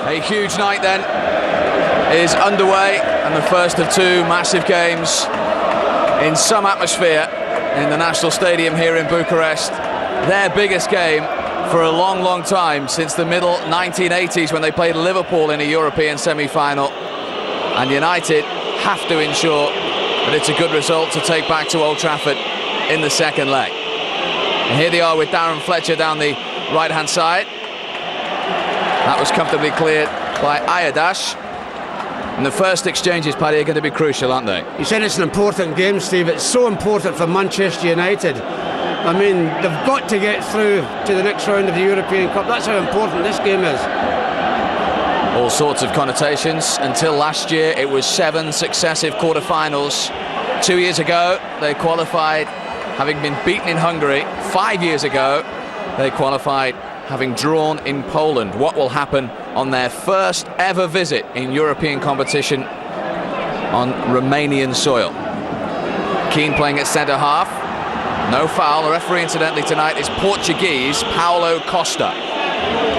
A huge night then is underway, and the first of two massive games in some atmosphere in the National Stadium here in Bucharest. Their biggest game for a long, long time, since the middle 1980s when they played Liverpool in a European semi-final. And United have to ensure that it's a good result to take back to Old Trafford in the second leg. And here they are with Darren Fletcher down the right-hand side. That was comfortably cleared by Ayadash. And the first exchanges, Paddy, are going to be crucial, aren't they? You said it's an important game, Steve. It's so important for Manchester United. I mean, they've got to get through to the next round of the European Cup. That's how important this game is. All sorts of connotations. Until last year, it was 7 successive quarter-finals. 2 years ago, they qualified having been beaten in Hungary. 5 years ago, they qualified having drawn in Poland. What will happen on their first ever visit in European competition on Romanian soil? Keane playing at centre-half. No foul. The referee, incidentally, tonight is Portuguese Paulo Costa.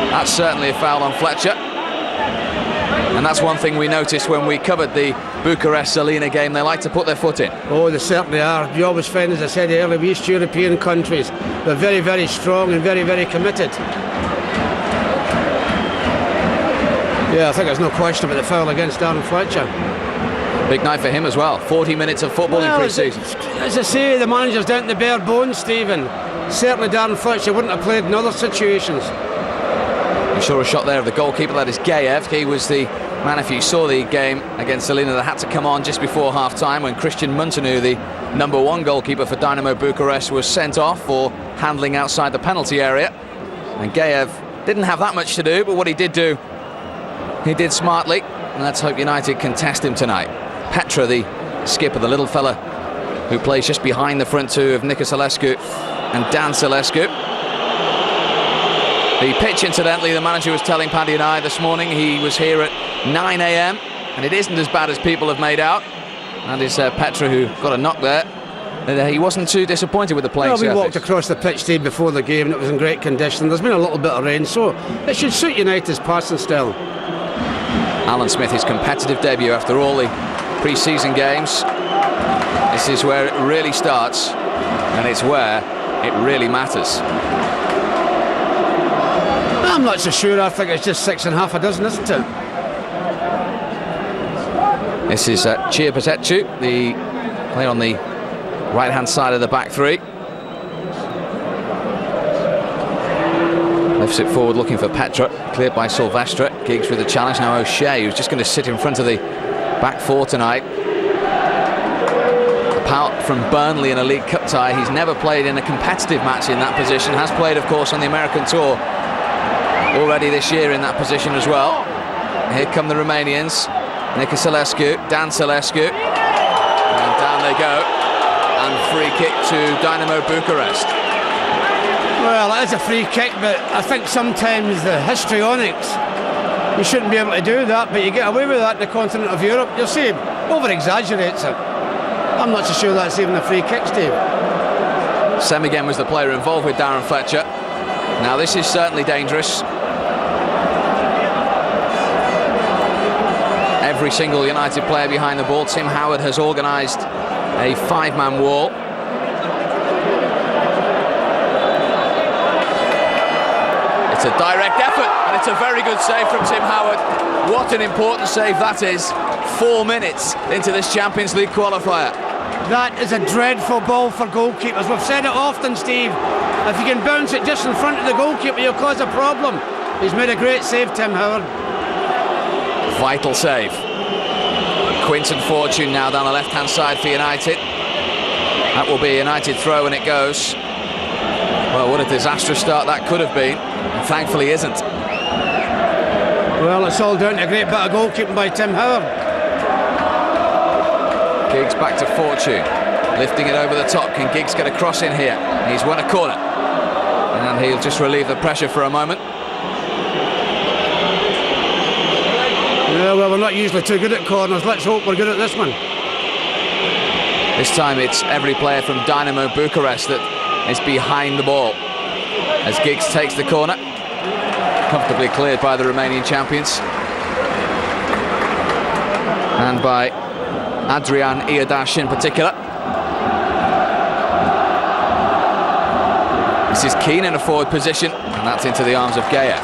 That's certainly a foul on Fletcher. And that's one thing we noticed when we covered the Bucharest-Salina game. They like to put their foot in. Oh, they certainly are. You always find, as I said earlier, East European countries, they're very, very strong and very, very committed. Yeah, I think there's no question about the foul against Darren Fletcher. Big night for him as well. 40 minutes of football in pre-season. As I say, the manager's down to the bare bones, Stephen. Certainly Darren Fletcher wouldn't have played in other situations. You saw a shot there of the goalkeeper, that is Gaev. He was the man, if you saw the game against Salina, that had to come on just before half-time when Christian Muntanu, the #1 goalkeeper for Dinamo Bucharest, was sent off for handling outside the penalty area. And Gaev didn't have that much to do, but what he did do, he did smartly. And let's hope United can test him tonight. Petra, the skipper, the little fella who plays just behind the front two of Nicoselescu and Danciulescu. The pitch, incidentally, the manager was telling Paddy and I this morning, he was here at 9 a.m. and it isn't as bad as people have made out. And it's Petra who got a knock there. And he wasn't too disappointed with the playing surface. We walked across the pitch, Steve, before the game, and it was in great condition. There's been a little bit of rain, so it should suit United's passing style. Alan Smith, his competitive debut after all the pre-season games. This is where it really starts, and it's where it really matters. I'm not so sure. I think it's just 6.5 a dozen, isn't it? This is Chiapatecu, the player on the right-hand side of the back three. Lifts it forward looking for Petra, cleared by Silvestre. Giggs with the challenge, now O'Shea, who's just going to sit in front of the back four tonight. Apart from Burnley in a League Cup tie, he's never played in a competitive match in that position. Has played, of course, on the American tour already this year in that position as well. Here come the Romanians. Nicoselescu, Danciulescu, and down they go. And free kick to Dinamo Bucharest. Well, it is a free kick, but I think sometimes the histrionics, you shouldn't be able to do that, but you get away with that in the continent of Europe. You'll see, over-exaggerates it. I'm not so sure that's even a free kick, Steve. Semigen was the player involved with Darren Fletcher. Now this is certainly dangerous. Every single United player behind the ball. Tim Howard has organised a 5-man wall. It's a direct effort, and it's a very good save from Tim Howard. What an important save that is, 4 minutes into this Champions League qualifier. That is a dreadful ball for goalkeepers. We've said it often, Steve. If you can bounce it just in front of the goalkeeper, you'll cause a problem. He's made a great save, Tim Howard. Vital save. Quinton Fortune now down the left-hand side for United. That will be a United throw, and it goes. Well, what a disastrous start that could have been, and thankfully isn't. Well, it's all down to a great bit of goalkeeping by Tim Howard. Giggs back to Fortune, lifting it over the top. Can Giggs get a cross in here? He's won a corner, and he'll just relieve the pressure for a moment. Yeah, well, we're not usually too good at corners. Let's hope we're good at this one. This time it's every player from Dinamo Bucharest that is behind the ball. As Giggs takes the corner, comfortably cleared by the Romanian champions. and by Adrian Iadash in particular. This is Keane in a forward position, and that's into the arms of Gaev.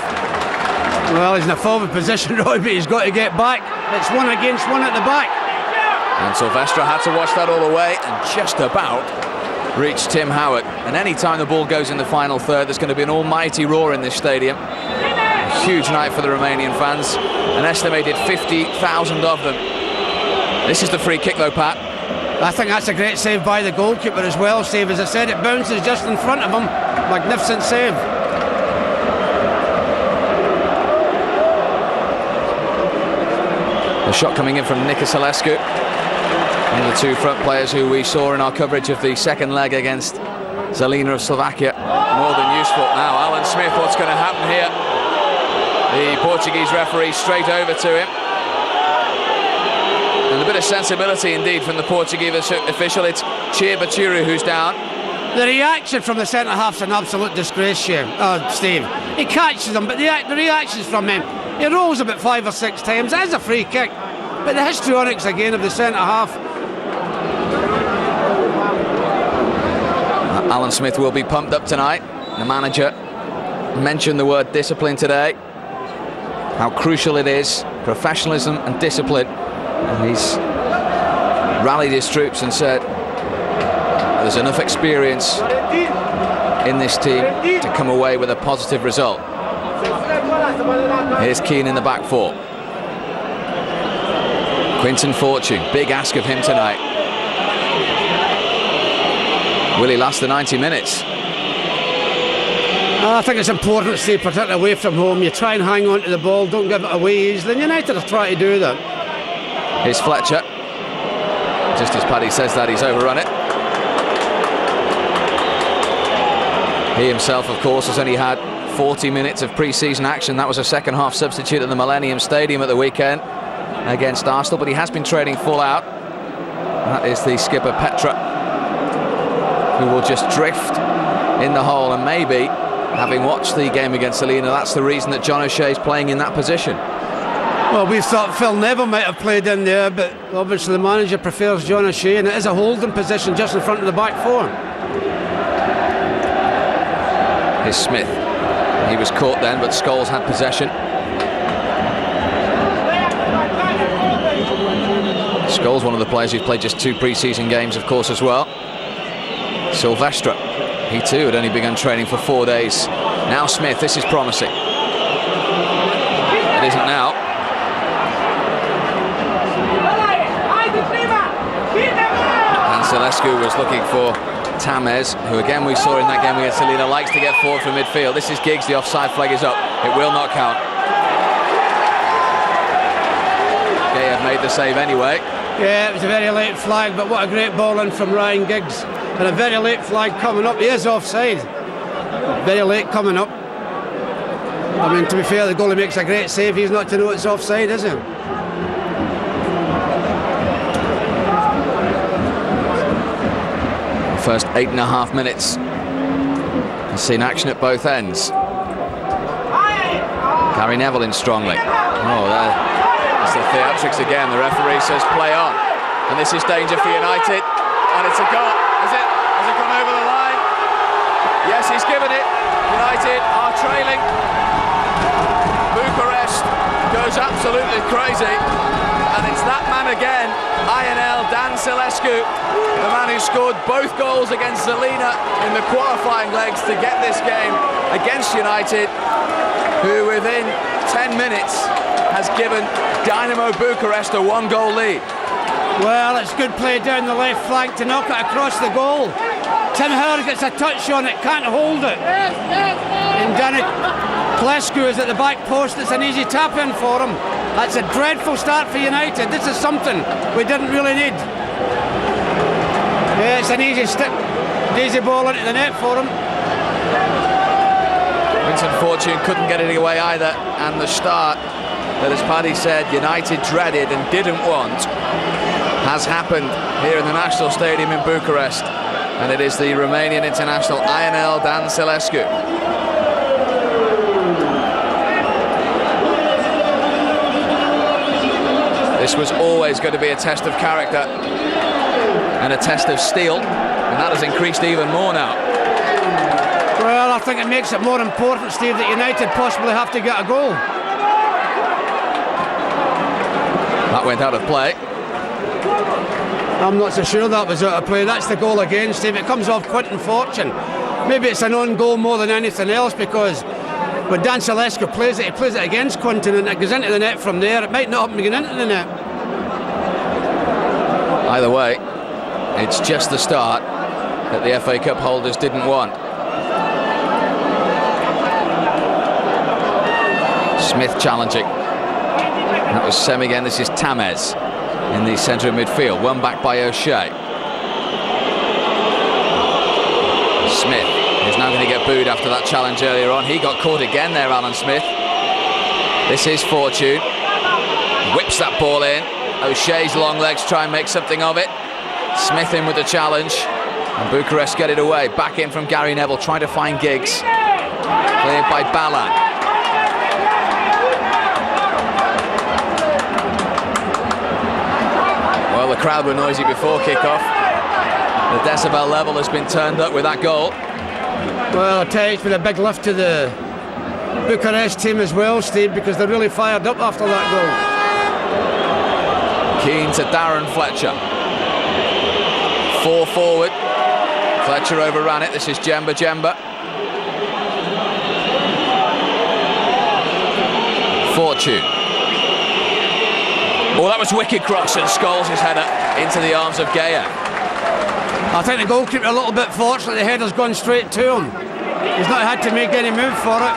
Well, he's in a forward position, Roy, but he's got to get back. It's 1 against 1 at the back. And Silvestre had to watch that all the way and just about reached Tim Howard. And any time the ball goes in the final third, there's going to be an almighty roar in this stadium. A huge night for the Romanian fans, an estimated 50,000 of them. This is the free kick though, Pat. I think that's a great save by the goalkeeper as well. Save, as I said, it bounces just in front of him. Magnificent save. The shot coming in from Nicoselescu. One of the two front players who we saw in our coverage of the second leg against Zelina of Slovakia. More than useful. Now Alan Smith, what's going to happen here? The Portuguese referee straight over to him. And a bit of sensibility indeed from the Portuguese official. It's Chiabatiru who's down. The reaction from the centre-half's an absolute disgrace, Steve. He catches them, but the reactions from him, he rolls about 5 or 6 times. It is a free kick. But the histrionics again of the centre-half. Alan Smith will be pumped up tonight. The manager mentioned the word discipline today. How crucial it is, professionalism and discipline. And he's rallied his troops and said there's enough experience in this team to come away with a positive result. Here's Keane in the back four. Quinton Fortune, big ask of him tonight. Will he last the 90 minutes? I think it's important to stay particularly away from home. You try and hang on to the ball, don't give it away easily. United are trying to do that. Here's Fletcher. Just as Paddy says that, he's overrun it. He himself, of course, has only had 40 minutes of pre-season action. That was a second half substitute at the Millennium Stadium at the weekend against Arsenal, but he has been training full out. That is the skipper Petra, who will just drift in the hole, and maybe, having watched the game against Zelina, that's the reason that John O'Shea's playing in that position. Well, we thought Phil Neville might have played in there, but obviously the manager prefers John O'Shea, and it is a holding position just in front of the back four. Here's Smith. He was caught then, but Scholes had possession. Scholes, one of the players who's played just 2 pre-season games, of course, as well. Silvestre, he too had only begun training for 4 days. Now Smith, this is promising. It isn't now. Danciulescu was looking for Tamez, who again we saw in that game against Zelina likes to get forward from midfield. This is Giggs, the offside flag is up. It will not count. Gaev made the save anyway. Yeah, it was a very late flag, but what a great ball in from Ryan Giggs. And a very late flag coming up. He is offside. Very late coming up. I mean, to be fair, the goalie makes a great save. He's not to know it's offside, is he? First 8.5 minutes. We've seen action at both ends. Gary Neville in strongly. Oh, that's the theatrics again. The referee says play on. And this is danger for United. And it's a goal. Is it? Has it gone over the line? Yes, he's given it. United are trailing. Bucharest goes absolutely crazy. And it's that man again, Danciulescu, the man who scored both goals against Zelina in the qualifying legs to get this game against United, who within 10 minutes has given Dinamo Bucharest a 1-goal lead. Well, it's good play down the left flank to knock it across the goal. Tim Howard gets a touch on it, can't hold it. And Danciulescu is at the back post. It's an easy tap in for him. That's a dreadful start for United. This is something we didn't really need. Yeah, it's an easy ball into the net for him. Vincent Fortune couldn't get it away either, and the start that, as Paddy said, United dreaded and didn't want has happened here in the National Stadium in Bucharest, and it is the Romanian international Danciulescu. This was always going to be a test of character and a test of steel, and that has increased even more now. Well, I think it makes it more important, Steve, that United possibly have to get a goal. That went out of play. I'm not so sure that was out of play. That's the goal again, Steve. It comes off Quinton Fortune. Maybe it's an own goal more than anything else, because when Danciulescu plays it, he plays it against Quinton and it goes into the net from there. It might not have been into the net. Either way, it's just the start that the FA Cup holders didn't want. Smith challenging. That was Sem again. This is Tamez in the centre of midfield. One back by O'Shea. Smith is now going to get booed after that challenge earlier on. He got caught again there, Alan Smith. This is Fortune. Whips that ball in. O'Shea's long legs try and make something of it. Smith in with the challenge. And Bucharest get it away. Back in from Gary Neville, trying to find Giggs. Cleared by Balan. Well, the crowd were noisy before kick-off. The decibel level has been turned up with that goal. Well, I tell you, it's been a big lift to the Bucharest team as well, Steve, because they're really fired up after that goal. Keane to Darren Fletcher. 4 forward. Fletcher overran it. This is Jemba. Fortune. Oh, that was wicked cross, and Scholes' header into the arms of Gaev. I think the goalkeeper a little bit fortunate. The header's gone straight to him. He's not had to make any move for it.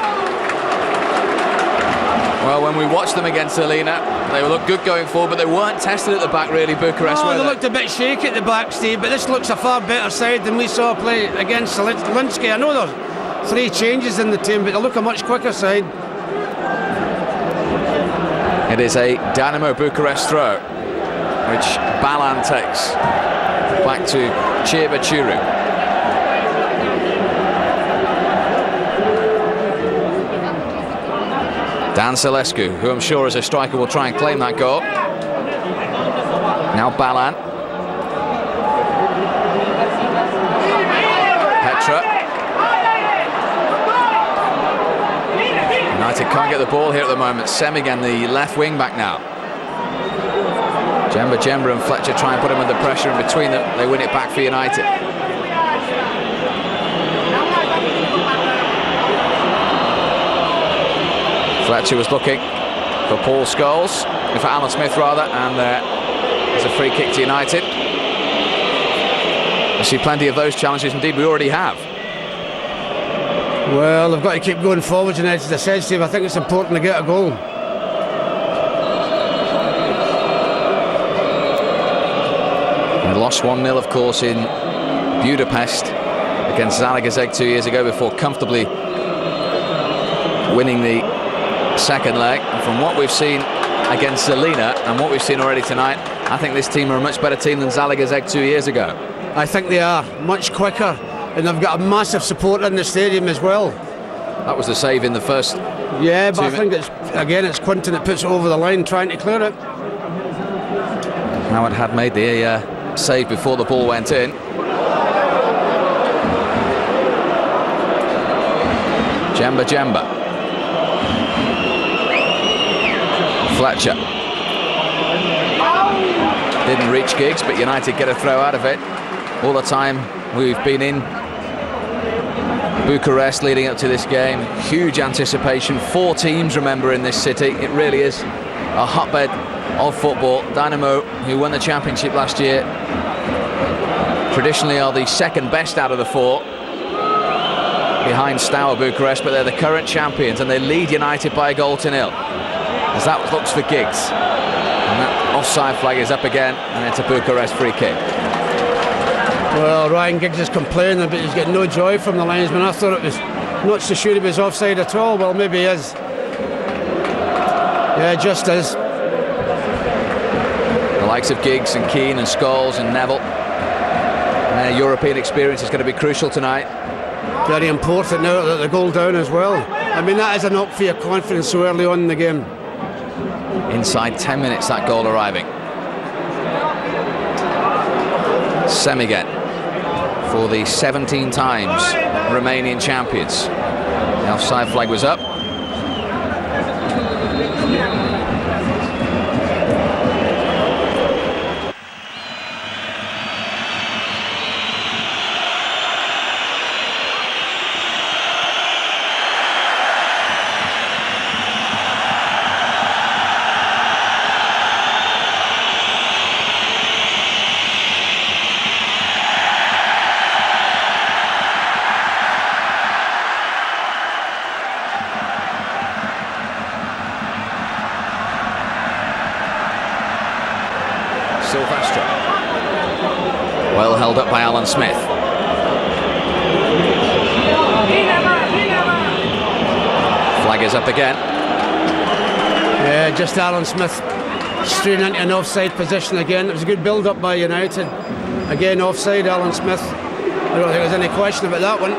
Well, when we watched them against Selina, they looked good going forward, but they weren't tested at the back really, Bucharest, were they they? looked a bit shaky at the back, Steve, but this looks a far better side than we saw play against Linsky. I know there's 3 changes in the team, but they look a much quicker side. It is a Dinamo Bucharest throw, which Balan takes back to Chirba. Danciulescu, who I'm sure as a striker will try and claim that goal. Now Balan. Petra. United can't get the ball here at the moment. Sem again, the left wing back now. Jemba and Fletcher try and put him under pressure, and between them they win it back for United. Fletcher was looking for Paul Scholes, for Alan Smith rather, and there's a free kick to United. I see plenty of those challenges, indeed we already have. Well, they've got to keep going forward, United. As I said, Steve, I think it's important to get a goal. They lost 1-0, of course, in Budapest against Zalagazeg 2 years ago before comfortably winning the second leg. And from what we've seen against Selina and what we've seen already tonight, I think this team are a much better team than Zalagazeg 2 years ago. I think they are much quicker, and they've got a massive support in the stadium as well. That was the save in the first. Yeah, but I think it's Quinton that puts it over the line trying to clear it. Howard had made the save before the ball went in. Jemba. Fletcher. Didn't reach Giggs, but United get a throw out of it. All the time we've been in Bucharest leading up to this game, huge anticipation. 4 teams, remember, in this city. It really is a hotbed of football. Dinamo, who won the championship last year, traditionally are the second best out of the 4, behind Steaua Bucharest, but they're the current champions and they lead United by a goal to 0. As that looks for Giggs, and that offside flag is up again, and it's a Bucharest free kick. Well, Ryan Giggs is complaining, but he's getting no joy from the linesman. I thought it was not so sure he was offside at all. Well, maybe he is. Yeah, just is. The likes of Giggs and Keane and Scholes and Neville, their European experience is going to be crucial tonight. Very important now that the goal down as well. I mean, that is a knock for your confidence so early on in the game. inside 10 minutes, that goal arriving. Semigen for the 17 times Romanian champions. The offside flag was up. Well held up by Alan Smith. Flag is up again. Yeah, just Alan Smith straying into an offside position again. It was a good build-up by United. Again, offside, Alan Smith. I don't think there's any question about that one.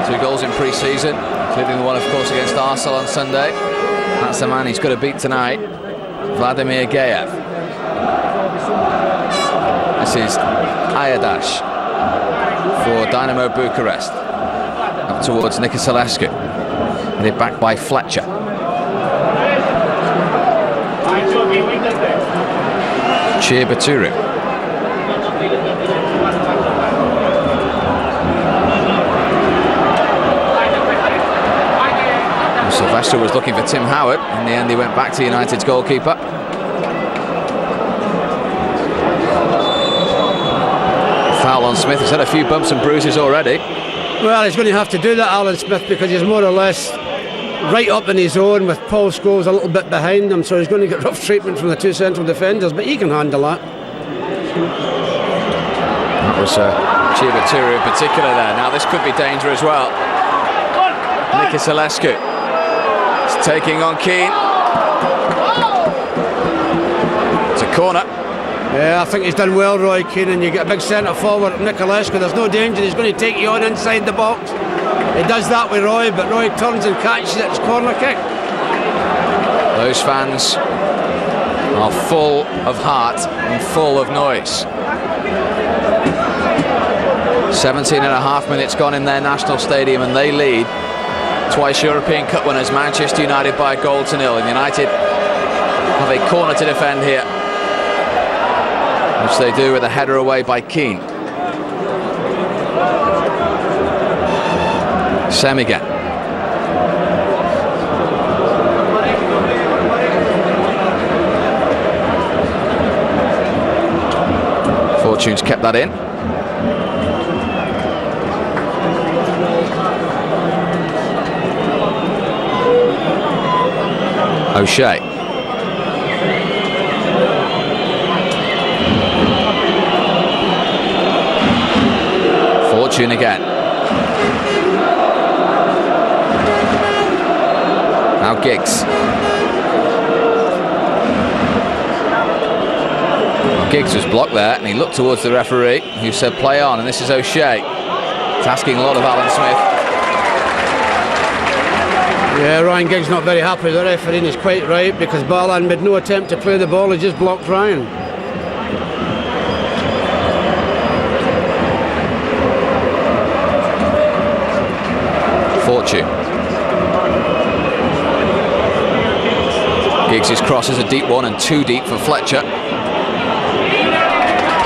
2 goals in pre-season, including the one, of course, against Arsenal on Sunday. That's the man he's got to beat tonight, Vladimir Gaev. This is Ayadash for Dinamo Bucurest. Up towards Nicoselescu. Headed back by Fletcher. Baturu. Sylvester was looking for Tim Howard. In the end, he went back to United's goalkeeper. Foul on Smith. He's had a few bumps and bruises already. Well, he's going to have to do that, Alan Smith, because he's more or less right up in his own with Paul Scholes a little bit behind him, so he's going to get rough treatment from the 2 central defenders, but he can handle that. That was Baturu in particular there. Now this could be danger as well. Nicoselescu is taking on Keane. It's a corner. Yeah, I think he's done well, Roy Keane, and you get a big centre forward, Nicoselescu. There's no danger, he's going to take you on inside the box. He does that with Roy, but Roy turns and catches it, it's corner kick. Those fans are full of heart and full of noise. 17.5 minutes gone in their national stadium, and they lead twice European Cup winners Manchester United by a goal to nil. And United have a corner to defend here, which they do with a header away by Keane. Semigen. Fortune's kept that in. O'Shea. Fortune again. Now Giggs. Giggs was blocked there, and he looked towards the referee, who said play on, and this is O'Shea. It's asking a lot of Alan Smith. Yeah, Ryan Giggs not very happy with the referee, and he's quite right, because Balan made no attempt to play the ball, he just blocked Ryan. Fortune. Giggs' cross is a deep one, and too deep for Fletcher.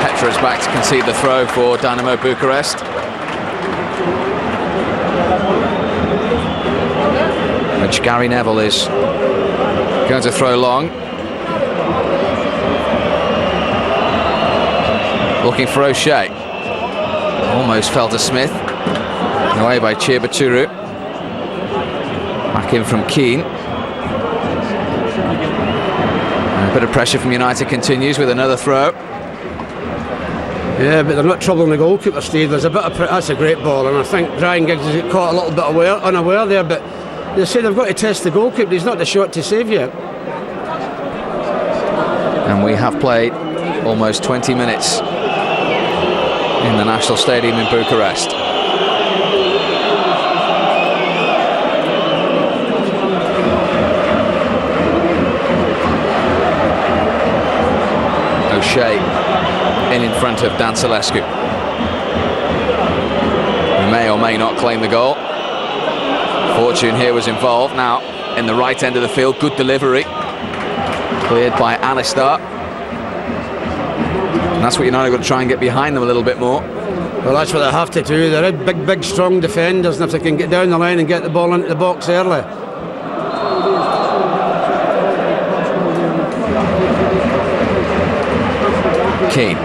Petra's back to concede the throw for Dinamo Bucurest. Which Gary Neville is going to throw long. Looking for O'Shea. Almost fell to Smith. Away by Baturu. Back in from Keane. And a bit of pressure from United continues with another throw. Yeah, but they're not troubling the goalkeeper, Steve. There's a bit of that's a great ball, and I think Ryan Giggs has caught a little bit unaware there, but they say they've got to test the goalkeeper. He's not the shot to save yet. And we have played almost 20 minutes in the National Stadium in Bucharest. ricochet in front of Danciulescu, who may or may not claim the goal. Fortune here was involved. Now in the right end of the field, good delivery, cleared by Alistar. And that's what United got to try and get behind them a little bit more. Well, that's what they have to do. They're big, strong defenders, and if they can get down the line and get the ball into the box early. Keane.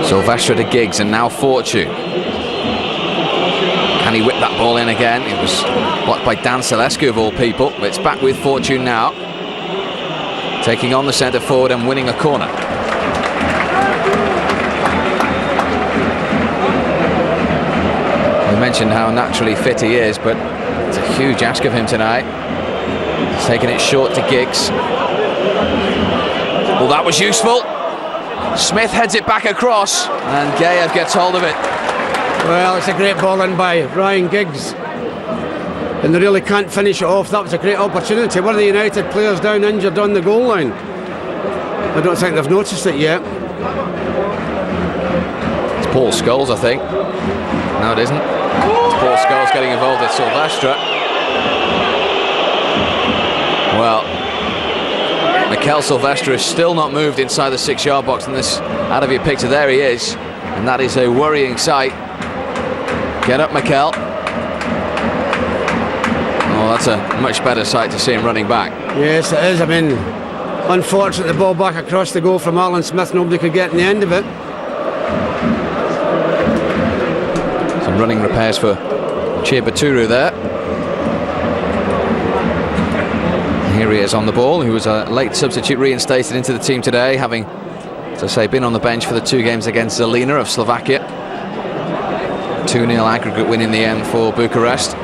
Silvestre to Giggs, and now Fortune. Can he whip that ball in again? It was blocked by Danciulescu of all people, but it's back with Fortune now, taking on the centre forward and winning a corner. We mentioned how naturally fit he is, but it's a huge ask of him tonight. He's taking it short to Giggs. Well, that was useful. Smith heads it back across, and Gaev gets hold of it. Well, it's a great ball in by Ryan Giggs, and they really can't finish it off. That was a great opportunity. One of the United players down injured on the goal line. I don't think they've noticed it yet. It's Paul Scholes, I think. No, it isn't. It's Paul Scholes getting involved with Silvestre. Well, Mikel Silvestre is still not moved inside the 6-yard box, and this out of your picture, there he is, and that is a worrying sight. Get up, Mikel. Oh, that's a much better sight to see him running back. Yes, it is. I mean, unfortunately, the ball back across the goal from Alan Smith, nobody could get in the end of it. Some running repairs for Chibaturu there. Here he is on the ball, who was a late substitute reinstated into the team today, having, as I say, been on the bench for the 2 games against Zelina of Slovakia. 2-0 aggregate win in the end for Bucharest.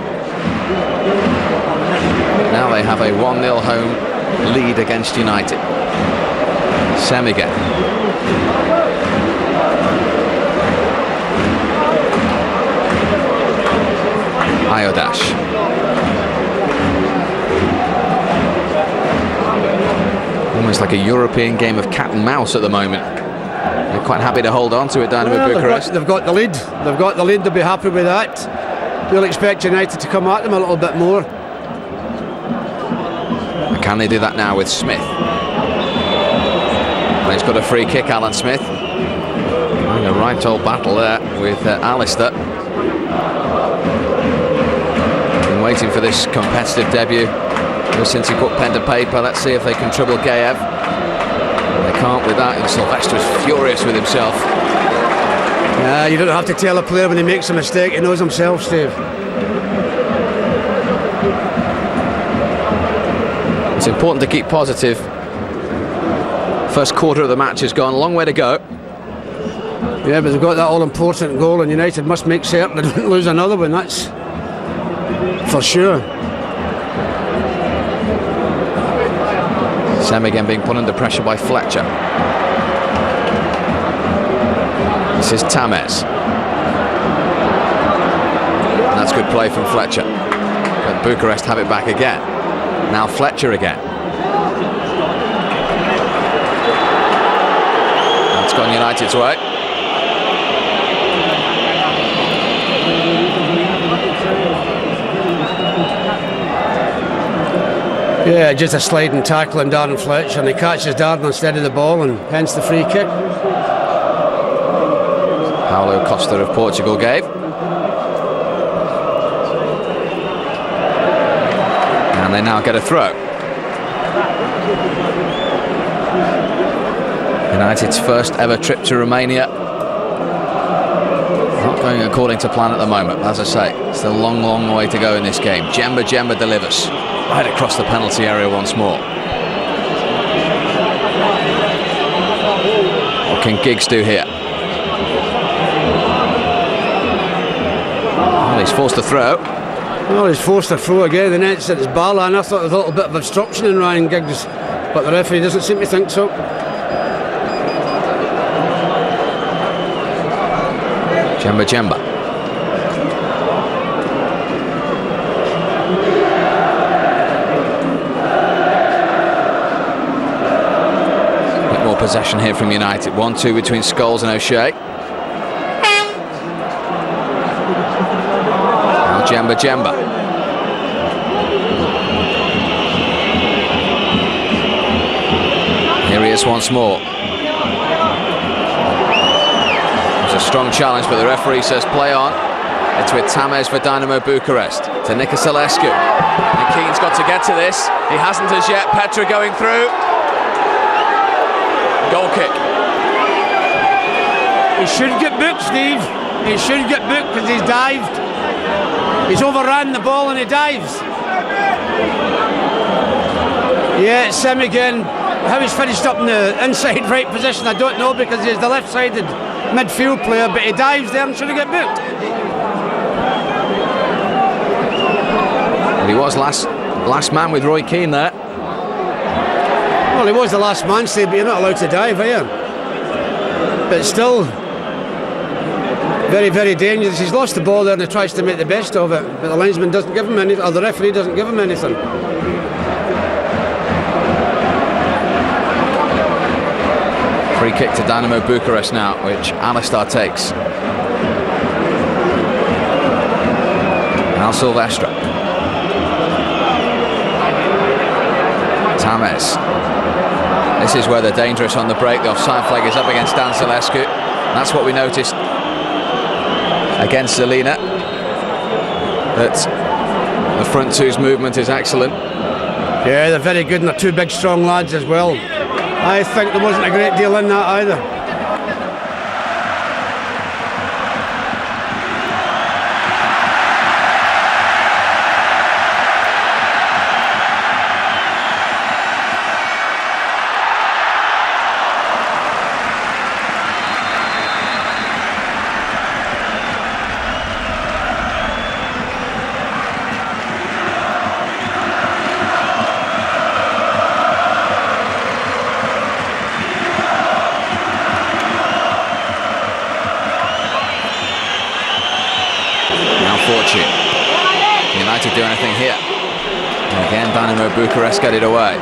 Now they have a 1-0 home lead against United. Semiga. Iodash. Almost like a European game of cat and mouse at the moment. They're quite happy to hold on to it down in Bucharest. They've got the lead. They've got the lead. They'll be happy with that. We'll expect United to come at them a little bit more. Can they do that now with Smith? And he's got a free kick, Alan Smith. Having a right old battle there with Alistair. Been waiting for this competitive debut ever since he put pen to paper. Let's see if they can trouble Gaev. They can't with that, and Silvestre is furious with himself. You don't have to tell a player when he makes a mistake, he knows himself, Steve. It's important to keep positive. First quarter of the match has gone, a long way to go. Yeah, but they've got that all-important goal, and United must make certain they don't lose another one, that's for sure. Sam again being put under pressure by Fletcher. This is Tamez. And that's good play from Fletcher. But Bucharest have it back again. Now Fletcher again. That's gone United's way. Yeah, just a sliding tackle on Darren Fletcher, and he catches Darren instead of the ball, and hence the free kick. Paulo Costa of Portugal gave. And they now get a throw. United's first ever trip to Romania. Not going according to plan at the moment, as I say. It's a long, long way to go in this game. Djemba delivers. Right across the penalty area once more. What can Giggs do here? Well, he's forced to throw. Well, he's forced to throw again. The net's at his Bala, and I thought there was a little bit of obstruction in Ryan Giggs, but the referee doesn't seem to think so. Djemba. possession here from United. 1-2 between Scholes and O'Shea. Now Jemba. Here he is once more. It's a strong challenge, but the referee says play on. It's with Tamez for Dinamo Bucurest to Nicoselescu. And Keane's got to get to this. He hasn't as yet. Petra going through. Goal kick. He should get booked, Steve. He should get booked because he's dived. He's overran the ball and he dives. Yeah, it's him again. How he's finished up in the inside right position, I don't know, because he's the left-sided midfield player, but he dives there and should have got booked. But he was last man with Roy Keane there. Well, he was the last man, Steve, but you're not allowed to dive, are you? But still, very, very dangerous. He's lost the ball there and he tries to make the best of it, but the linesman doesn't give him anything, or the referee doesn't give him anything. Free kick to Dinamo Bucurest now, which Alistar takes. Al Silvestre. Tamez. This is where they're dangerous on the break. The offside flag is up against Danciulescu. That's what we noticed against Zelina. That the front two's movement is excellent. Yeah, they're very good and they're two big strong lads as well. I think there wasn't a great deal in that either. United do anything here. And again, Dinamo Bucurest get it away.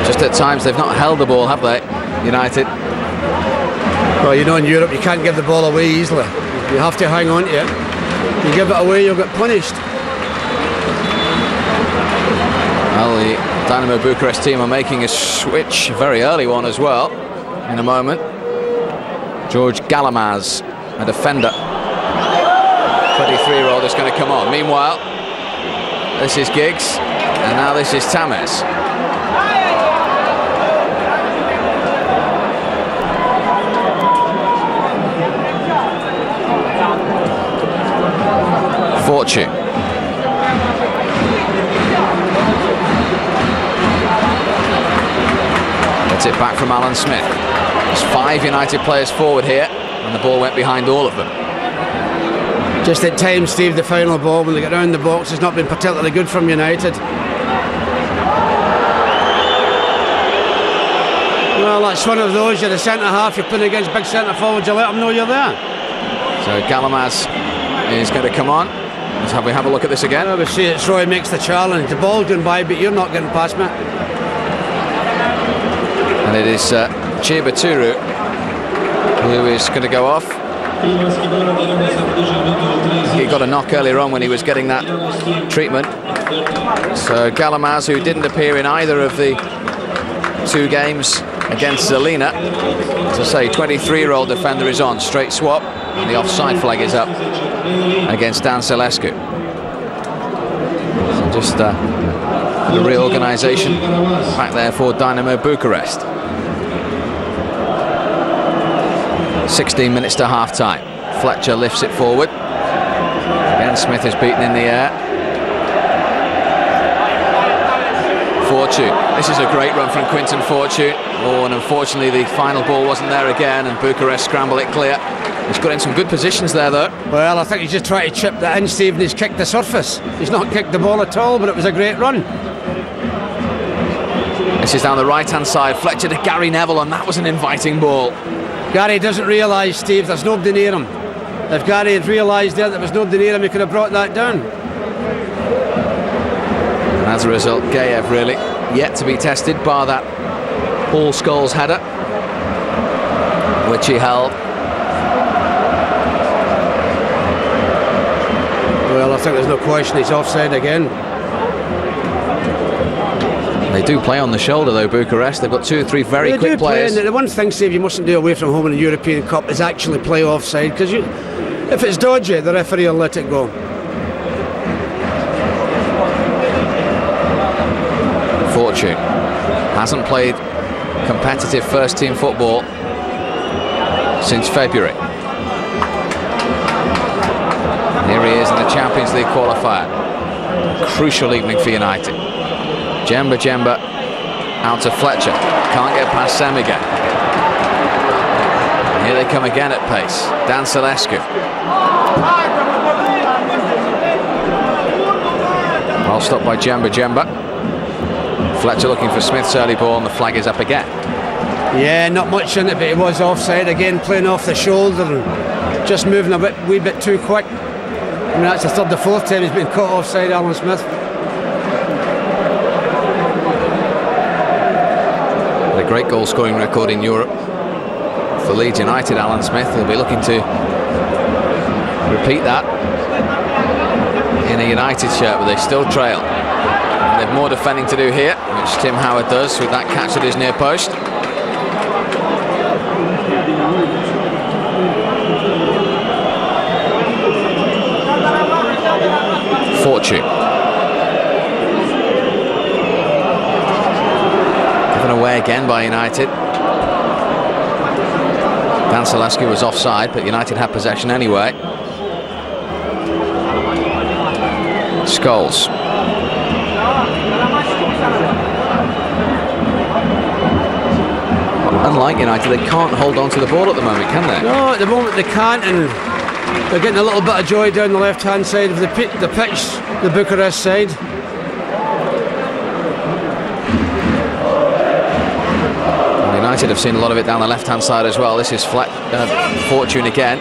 Just at times they've not held the ball, have they, United? Well, you know, in Europe you can't give the ball away easily. You have to hang on to it. You give it away, you'll get punished. Well, the Dinamo Bucurest team are making a switch, a very early one as well, in a moment. George Galamaz, a defender. 23-year-old is going to come on. Meanwhile, this is Giggs, and now this is Tamez. Fortune. Gets it back from Alan Smith. There's 5 United players forward here, and the ball went behind all of them. Just at times, Steve, the final ball, when they get round the box, has not been particularly good from United. Well, that's one of those. You're the centre-half, you're playing against big centre-forwards, you let them know you're there. So Galamaz is going to come on. Let's have a look at this again. I would say it's Roy makes the challenge. The ball's going by, but you're not getting past me. And it is Chibaturu who is going to go off. He got a knock earlier on when he was getting that treatment. So Galamaz, who didn't appear in either of the 2 games against Zelina, as I say, 23-year-old defender is on. Straight swap, and the offside flag is up against Danciulescu. So just a reorganisation back there for Dinamo Bucurest. 16 minutes to half-time. Fletcher lifts it forward. Again, Smith is beaten in the air. Fortune. This is a great run from Quinton Fortune. Oh, and unfortunately the final ball wasn't there again, and Bucurest scramble it clear. He's got in some good positions there, though. Well, I think he's just trying to chip that in, Steve, and he's kicked the surface. He's not kicked the ball at all, but it was a great run. This is down the right-hand side. Fletcher to Gary Neville, and that was an inviting ball. Gary doesn't realise, Steve, there's nobody near him. If Gary had realised there was nobody near him, he could have brought that down. as a result, Gaev really yet to be tested, bar that Paul Scholes header, which he held. Well, I think there's no question he's offside again. They do play on the shoulder though, Bucharest. They've got 2 or 3 very quick players. The one thing, Steve, you mustn't do away from home in the European Cup is actually play offside, because if it's dodgy, the referee will let it go. Fortune hasn't played competitive first team football since February. Here he is in the Champions League qualifier. Crucial evening for United. Jemba out to Fletcher. Can't get past Semiga. Here they come again at pace. Danciulescu. Well stopped by Jemba. Fletcher looking for Smith's early ball, and the flag is up again. Yeah, not much in it, but he was offside again, playing off the shoulder and just moving a wee bit too quick. I mean, that's the third or fourth time he's been caught offside, Alan Smith. A great goal scoring record in Europe for Leeds United. Alan Smith will be looking to repeat that in a United shirt, but they still trail. And they've more defending to do here, which Tim Howard does with that catch at his near post. Fortune given away again by United. Danciulescu was offside, but United had possession anyway. Scholes. Unlike United, they can't hold on to the ball at the moment, can they? No, at the moment they can't, and they're getting a little bit of joy down the left-hand side of the pitch, the Bucharest side. United have seen a lot of it down the left-hand side as well. This is Fortune again.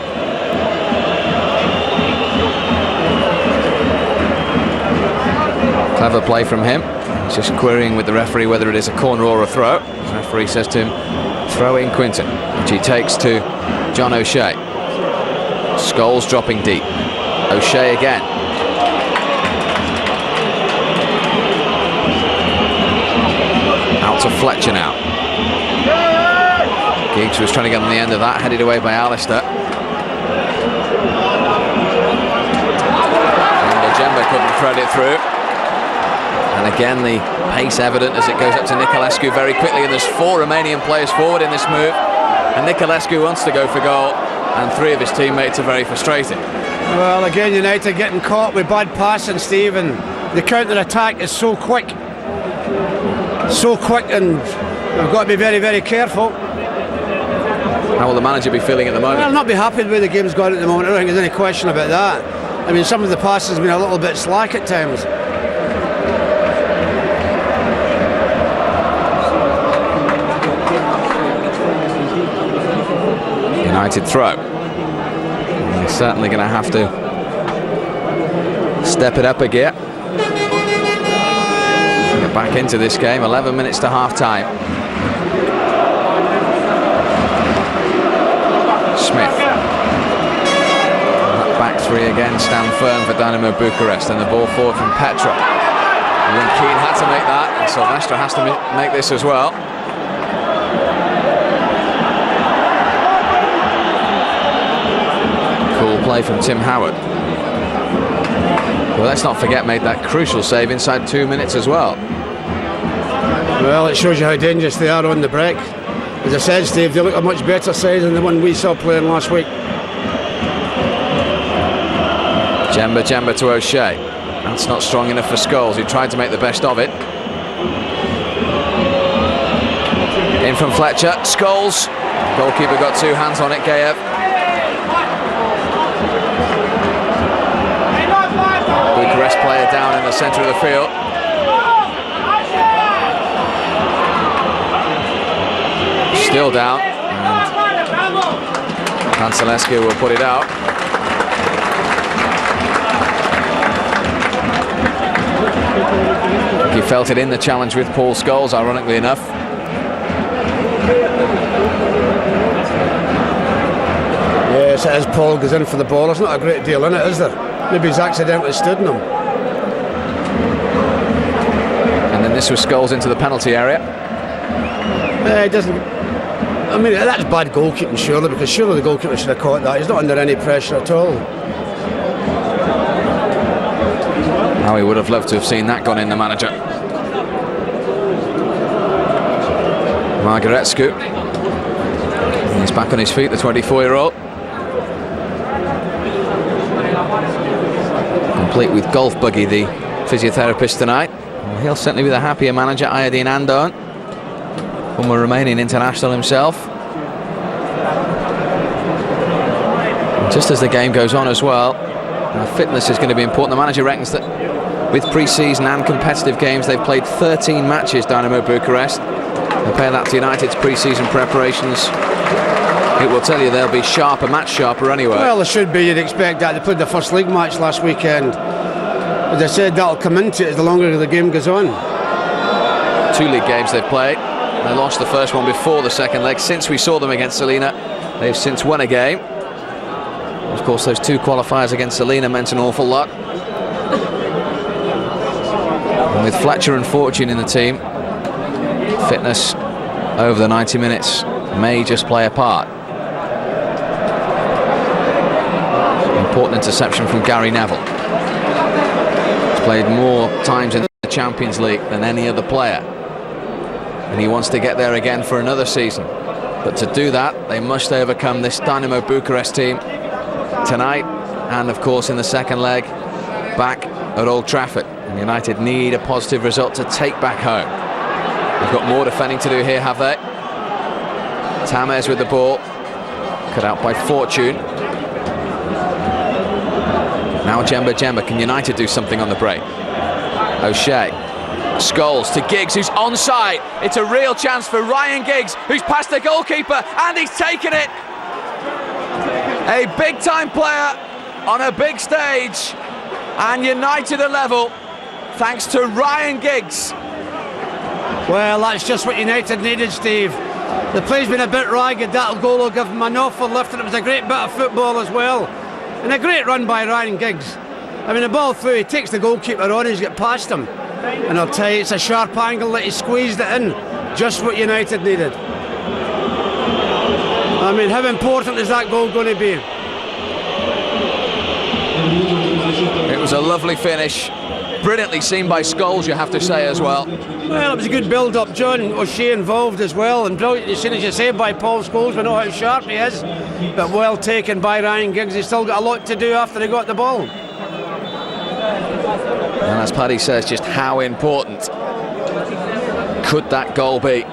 Clever play from him. He's just querying with the referee whether it is a corner or a throw. The referee says to him, throw in Quinton, which he takes to John O'Shea. Scholes dropping deep. O'Shea again. Out to Fletcher now. Giggs was trying to get on the end of that, headed away by Alistair. Jemba couldn't thread it through. And again the pace evident as it goes up to Niculescu very quickly, and there's 4 Romanian players forward in this move, and Niculescu wants to go for goal, and 3 of his teammates are very frustrated. Well, again, United getting caught with bad passing, Steve, and the counter-attack is so quick, and we've got to be very, very careful. How will the manager be feeling at the moment? Well, not be happy with the way the game's gone at the moment. I don't think there's any question about that. I mean, some of the passes have been a little bit slack at times. United throw. They're certainly going to have to step it up a gear. Get back into this game. 11 minutes to half-time. Smith. That back 3 again stand firm for Dinamo Bucurest, and the ball forward from Petra. And Keane had to make that, and Silvestre has to make this as well. Cool play from Tim Howard. Well, let's not forget, made that crucial save inside 2 minutes as well. Well, it shows you how dangerous they are on the break. As I said, Steve, they look a much better side than the one we saw playing last week. Jemba to O'Shea. That's not strong enough for Scholes, who tried to make the best of it. In from Fletcher. Scholes. Goalkeeper got 2 hands on it, Gaev. Bucharest player down in the centre of the field. Still down, and Danciulescu will put it out. felt it in the challenge with Paul Scholes, ironically enough. Yes, it is. Paul goes in for the ball. There's not a great deal in it, is there? Maybe he's accidentally stood in him. And then this was Scholes into the penalty area. It doesn't. I mean, that's bad goalkeeping, surely, because surely the goalkeeper should have caught that. He's not under any pressure at all. How he would have loved to have seen that gone in, the manager. Margarescu. He's back on his feet, the 24-year-old. Complete with Golf Buggy, the physiotherapist tonight. Well, he'll certainly be the happier manager, Ayadine Andon, former Romanian international himself. And just as the game goes on as well, fitness is going to be important. The manager reckons that with pre-season and competitive games, they've played 13 matches, Dinamo Bucurest. Compare that to United's pre-season preparations. It will tell you they'll be sharper, match sharper anyway. Well, they should be. You'd expect that. They played the first league match last weekend. As I said, that'll come into it as the longer the game goes on. 2 league games they've played. They lost the first one before the second leg. Since we saw them against Salina, they've since won a game. Of course, those 2 qualifiers against Salina meant an awful lot. And with Fletcher and Fortune in the team, fitness over the 90 minutes may just play a part. Important interception from Gary Neville. He's played more times in the Champions League than any other player, and he wants to get there again for another season. But to do that, they must overcome this Dinamo Bucurest team tonight, and of course in the second leg back at Old Trafford. And United need a positive result to take back home. They've got more defending to do here, have they? Tamez with the ball, cut out by Fortune. Now Jemba. Can United do something on the break? O'Shea. Scholes to Giggs, who's onside. It's a real chance for Ryan Giggs, who's past the goalkeeper, and he's taken it. A big-time player on a big stage, and United are level thanks to Ryan Giggs. Well, that's just what United needed, Steve. The play's been a bit ragged. That goal will give them an awful lift, and it was a great bit of football as well. And a great run by Ryan Giggs. I mean, the ball through, he takes the goalkeeper on, he's got past him. And I'll tell you, it's a sharp angle that he squeezed it in. Just what United needed. I mean, how important is that goal going to be? It was a lovely finish. Brilliantly seen by Scholes, you have to say, as well. Well, it was a good build-up. John O'Shea involved as well, and brilliantly seen, as you say, by Paul Scholes. We know how sharp he is, but well taken by Ryan Giggs. He's still got a lot to do after he got the ball. And as Paddy says, just how important could that goal be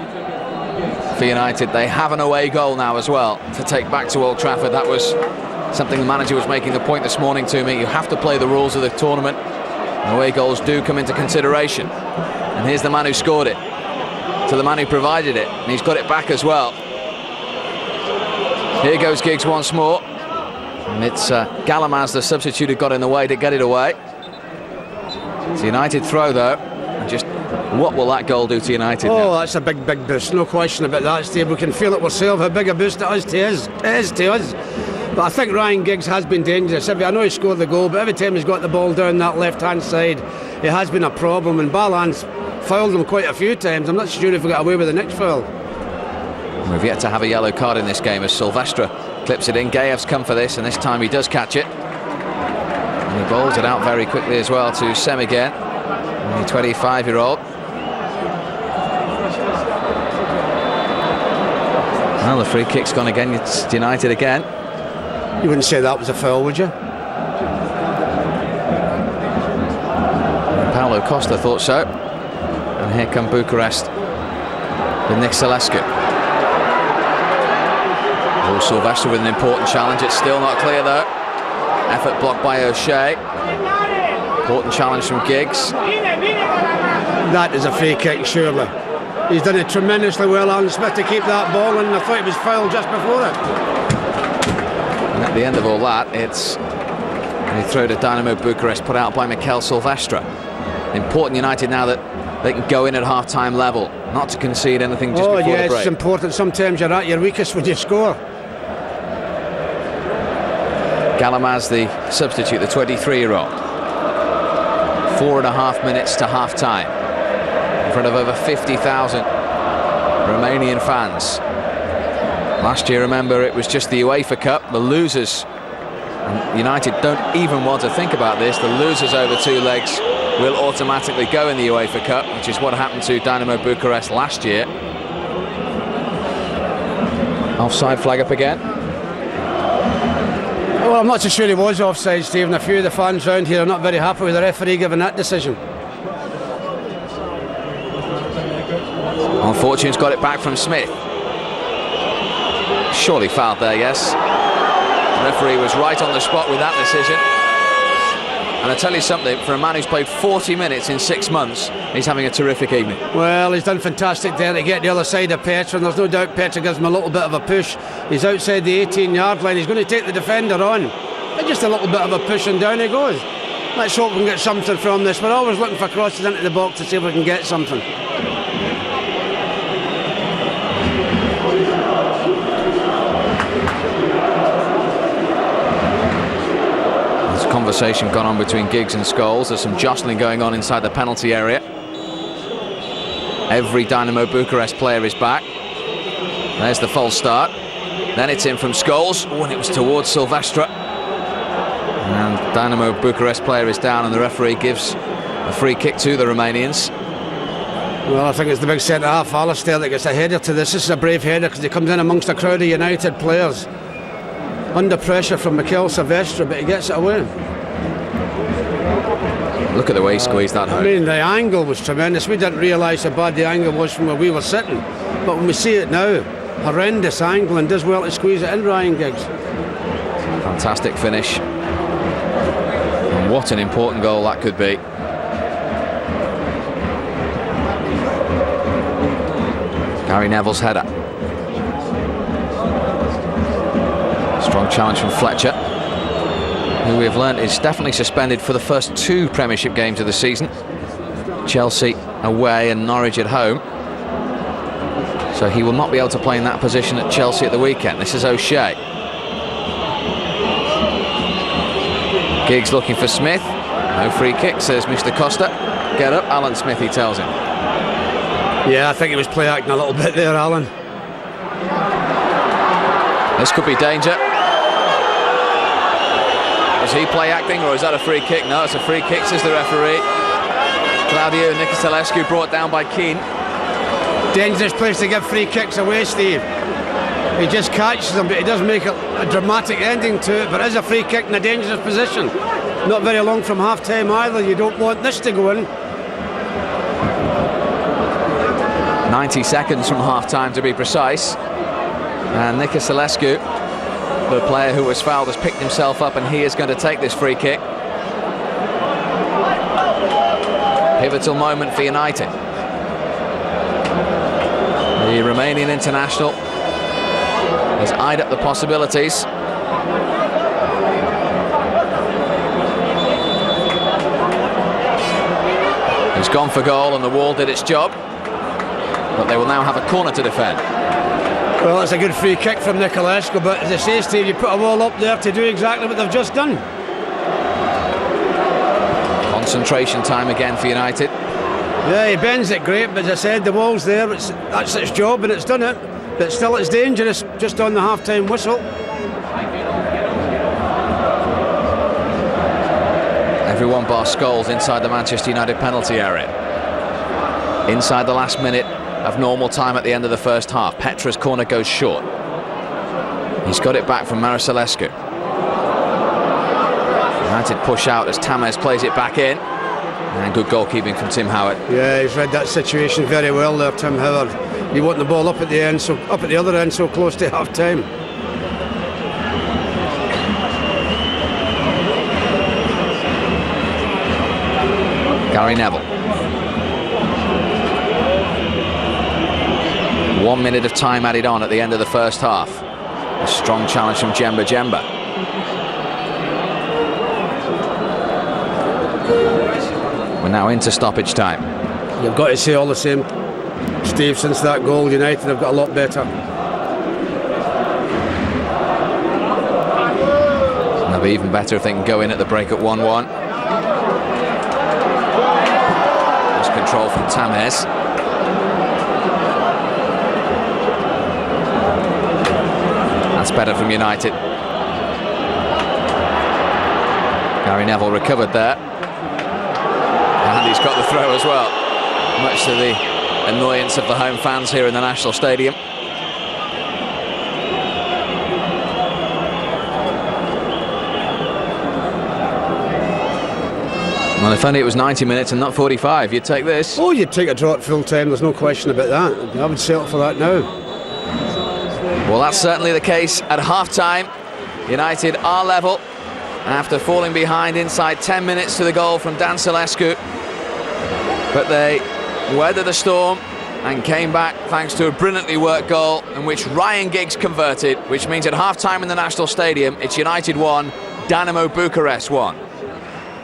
for United? They have an away goal now as well to take back to Old Trafford. That was something the manager was making the point this morning to me. You have to play the rules of the tournament. Away goals do come into consideration. And here's the man who scored it, to the man who provided it, and he's got it back as well. Here goes Giggs once more, and it's Galamaz, the substitute, who got in the way to get it away. It's a United throw though, and just what will that goal do to United now? Oh, that's a big boost, no question about that, Steve. We can feel it ourselves, how big a boost it is to us. But I think Ryan Giggs has been dangerous. I know he scored the goal, but every time he's got the ball down that left-hand side, it has been a problem, and Ballan's fouled him quite a few times. I'm not sure if we got away with the next foul. We've yet to have a yellow card in this game as Silvestre clips it in. Gaev's come for this, and this time he does catch it. And he bowls it out very quickly as well to Sem again, the 25-year-old. Well, the free kick's gone again. It's United again. You wouldn't say that was a foul, would you? Paulo Costa thought so. And here come Bucurest with Nick Salescu. Oh, Silvestre with an important challenge. It's still not clear though. Effort blocked by O'Shea. Important challenge from Giggs. That is a free kick, surely. He's done it tremendously well, Alan Smith, to keep that ball, and I thought it was fouled just before it. And at the end of all that, it's a throw to Dinamo Bucurest put out by Mikel Silvestre. Important United now that they can go in at half-time level, not to concede anything just before the break. It's important. Sometimes you're at your weakest when you score. Galamaz, the substitute, the 23-year-old. 4.5 minutes to half-time in front of over 50,000 Romanian fans. Last year, remember, it was just the UEFA Cup. The losers, and United don't even want to think about this, the losers over 2 legs will automatically go in the UEFA Cup, which is what happened to Dinamo Bucuresti last year. Offside flag up again. Well, I'm not so sure he was offside, Stephen. A few of the fans around here are not very happy with the referee giving that decision. Unfortune's got it back from Smith. Surely fouled there, yes. The referee was right on the spot with that decision. And I tell you something, for a man who's played 40 minutes in 6 months, he's having a terrific evening. Well, he's done fantastic there to get the other side of Petra, and there's no doubt Petra gives him a little bit of a push. He's outside the 18-yard line. He's going to take the defender on. But just a little bit of a push and down he goes. Let's hope we can get something from this. We're always looking for crosses into the box to see if we can get something. Conversation gone on between Giggs and Scholes. There's some jostling going on inside the penalty area. Every Dinamo Bucuresti player is back. There's the false start. Then it's in from Scholes. Oh, and it was towards Silvestre. And Dinamo Bucuresti player is down, and the referee gives a free kick to the Romanians. Well, I think it's the big centre-half, Alistair, that gets a header to this. This is a brave header because he comes in amongst a crowd of United players. Under pressure from Mikel Silvestre, but he gets it away. Look at the way he squeezed that home. I mean, the angle was tremendous. We didn't realise how bad the angle was from where we were sitting. But when we see it now, horrendous angle, and does well to squeeze it in, Ryan Giggs. Fantastic finish. And what an important goal that could be. Gary Neville's header. Strong challenge from Fletcher, who we have learnt is definitely suspended for the first 2 Premiership games of the season. Chelsea away and Norwich at home. So he will not be able to play in that position at Chelsea at the weekend. This is O'Shea. Giggs looking for Smith. No free kick, says Mr. Costa. Get up, Alan Smith, he tells him. Yeah, I think he was play acting a little bit there, Alan. This could be danger. Was he play acting, or is that a free kick? No, it's a free kick, says the referee. Claudio Nicotelescu brought down by Keane. Dangerous place to give free kicks away, Steve. He just catches them, but he does make a dramatic ending to it. But it is a free kick in a dangerous position. Not very long from half-time either. You don't want this to go in. 90 seconds from half-time to be precise. And Nicotelescu, the player who was fouled, has picked himself up, and he is going to take this free kick. Pivotal moment for United. The Romanian international has eyed up the possibilities. He's gone for goal, and the wall did its job. But they will now have a corner to defend. Well, it's a good free kick from Nicotelescu, but as I say, Steve, you put a wall up there to do exactly what they've just done. Concentration time again for United. Yeah, he bends it great, but as I said, the wall's there. That's its job, and it's done it. But still, it's dangerous just on the half-time whistle. Everyone bar Scholes inside the Manchester United penalty area. Inside the last minute of normal time at the end of the first half. Petra's corner goes short. He's got it back from Marisalescu. United push out as Tamez plays it back in. And good goalkeeping from Tim Howard. Yeah, he's read that situation very well there, Tim Howard. You want the ball up at the end, so up at the other end, so close to half time. Gary Neville. 1 minute of time added on at the end of the first half. A strong challenge from Djemba Djemba. We're now into stoppage time. You've got to say all the same, Steve, since that goal, United have got a lot better. It'll be even better if they can go in at the break at 1-1. Lost control from Tamez. That's better from United. Gary Neville recovered there. And he's got the throw as well, much to the annoyance of the home fans here in the National Stadium. Well, if only it was 90 minutes and not 45, you'd take this. Oh, you'd take a draw at full time, there's no question about that. I would settle for that now. Well, that's certainly the case at half-time. United are level after falling behind inside 10 minutes to the goal from Danciulescu. But they weathered the storm and came back thanks to a brilliantly worked goal in which Insa Giggs converted, which means at half-time in the National Stadium, it's United 1, Dinamo Bucuresti 1.